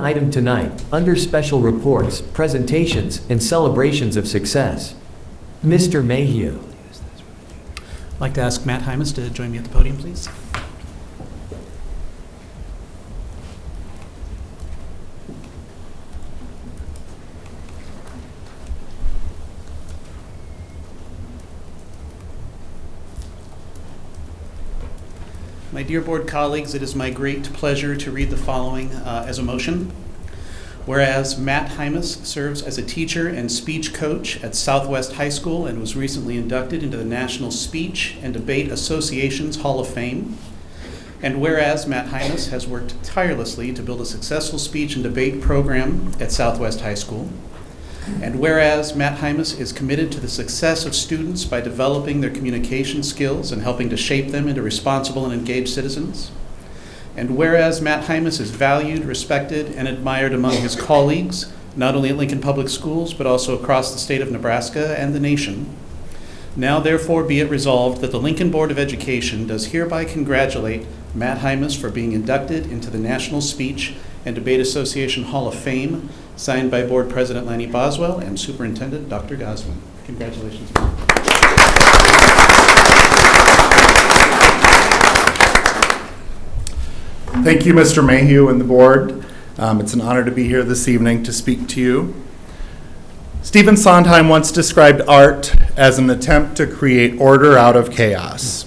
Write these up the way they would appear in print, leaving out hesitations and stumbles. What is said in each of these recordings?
item tonight, under special reports, presentations, and celebrations of success. Mr. Mayhew. I'd like to ask Matt Heimes to join me at the podium, please. My dear board colleagues, it is my great pleasure to read the following as a motion. Whereas Matt Heimes serves as a teacher and speech coach at Southwest High School and was recently inducted into the National Speech and Debate Association's Hall of Fame. And whereas Matt Heimes has worked tirelessly to build a successful speech and debate program at Southwest High School. And whereas Matt Heimes is committed to the success of students by developing their communication skills and helping to shape them into responsible and engaged citizens. And whereas Matt Heimes is valued, respected, and admired among his colleagues, not only at Lincoln Public Schools, but also across the state of Nebraska and the nation. Now therefore be it resolved that the Lincoln Board of Education does hereby congratulate Matt Heimes for being inducted into the National Speech and Debate Association Hall of Fame, signed by Board President Lanny Boswell and Superintendent Dr. Gosman. Congratulations, Matt. Thank you, Mr. Mayhew and the board. It's an honor to be here this evening to speak to you. Stephen Sondheim once described art as an attempt to create order out of chaos.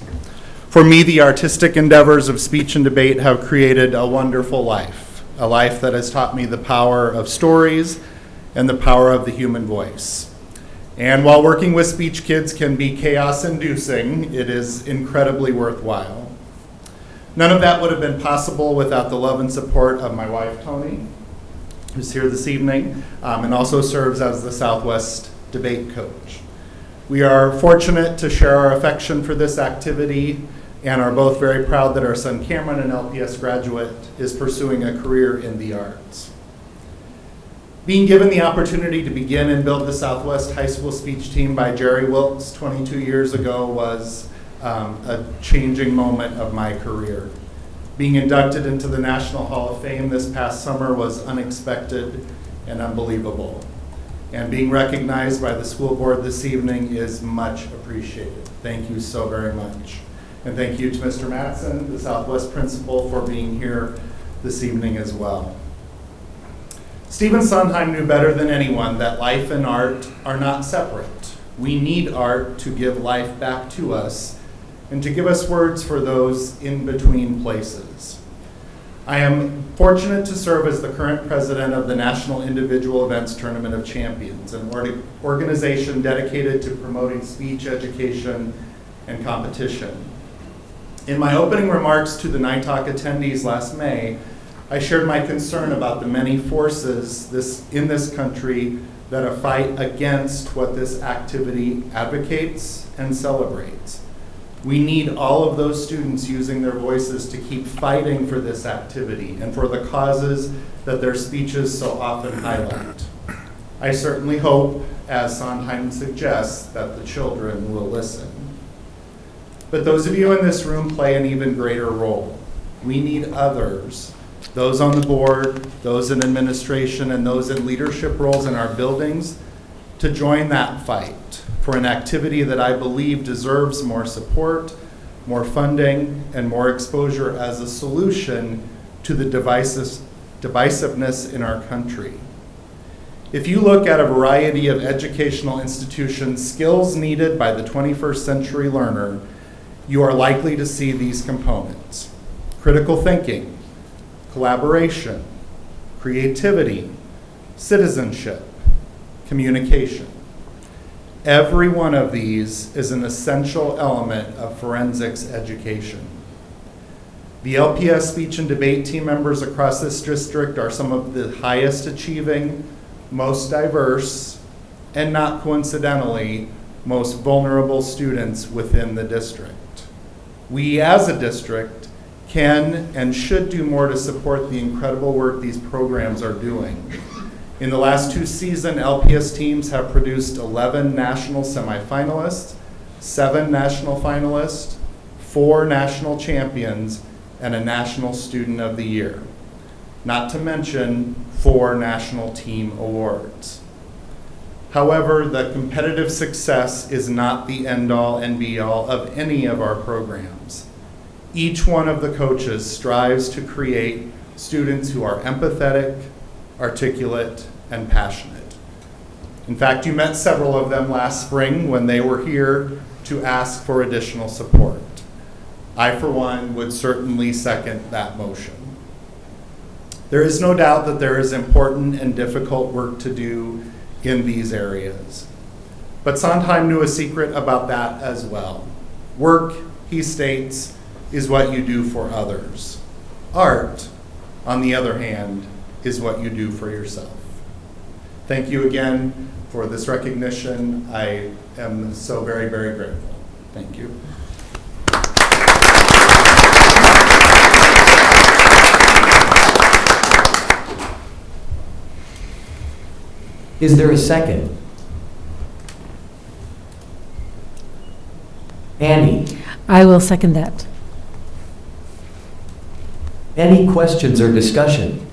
For me, the artistic endeavors of speech and debate have created a wonderful life, a life that has taught me the power of stories and the power of the human voice. And while working with speech kids can be chaos-inducing, it is incredibly worthwhile. None of that would have been possible without the love and support of my wife, Tony, who's here this evening, and also serves as the Southwest debate coach. We are fortunate to share our affection for this activity and are both very proud that our son Cameron, an LPS graduate, is pursuing a career in the arts. Being given the opportunity to begin and build the Southwest High School speech team by Jerry Wilkes 22 years ago was a changing moment of my career. Being inducted into the National Hall of Fame this past summer was unexpected and unbelievable. And being recognized by the school board this evening is much appreciated. Thank you so very much. And thank you to Mr. Mattson, the Southwest principal, for being here this evening as well. Stephen Sondheim knew better than anyone that life and art are not separate. We need art to give life back to us and to give us words for those in between places. I am fortunate to serve as the current president of the National Individual Events Tournament of Champions, an organization dedicated to promoting speech, education, and competition. In my opening remarks to the NITALK attendees last May, I shared my concern about the many forces in this country that fight against what this activity advocates and celebrates. We need all of those students using their voices to keep fighting for this activity and for the causes that their speeches so often highlight. I certainly hope, as Sondheim suggests, that the children will listen. But those of you in this room play an even greater role. We need others, those on the board, those in administration, and those in leadership roles in our buildings, to join that fight for an activity that I believe deserves more support, more funding, and more exposure as a solution to the divisiveness in our country. If you look at a variety of educational institutions' skills needed by the 21st century learner, you are likely to see these components: critical thinking, collaboration, creativity, citizenship, communication. Every one of these is an essential element of forensics education. The LPS speech and debate team members across this district are some of the highest achieving, most diverse, and not coincidentally, most vulnerable students within the district. We as a district can and should do more to support the incredible work these programs are doing. In the last 2 seasons, LPS teams have produced 11 national semifinalists, 7 national finalists, 4 national champions, and a National Student of the Year. not to mention 4 national team awards. However, the competitive success is not the end-all and be-all of any of our programs. Each one of the coaches strives to create students who are empathetic, articulate, and passionate. In fact, you met several of them last spring when they were here to ask for additional support. I, for one, would certainly second that motion. There is no doubt that there is important and difficult work to do in these areas. But Sondheim knew a secret about that as well. Work, he states, is what you do for others. Art, on the other hand, is what you do for yourself. Thank you again for this recognition. I am so very, very grateful. Thank you. Is there a second? Annie, I will second that. any questions or discussion?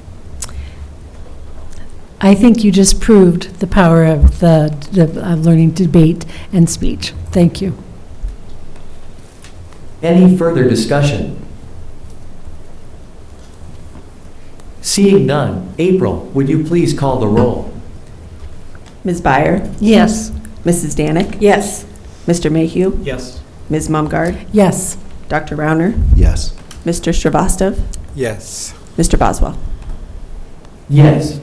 I think you just proved the power of of learning debate and speech. Thank you. Any further discussion? Seeing none, April, would you please call the roll? Ms. Byer, Yes. Mrs. Danick, Yes. Mr. Mayhew, Yes. Ms. Mumgard, Yes. Dr. Rauner, Yes. Mr. Shrivastava, Yes. Mr. Boswell. Yes.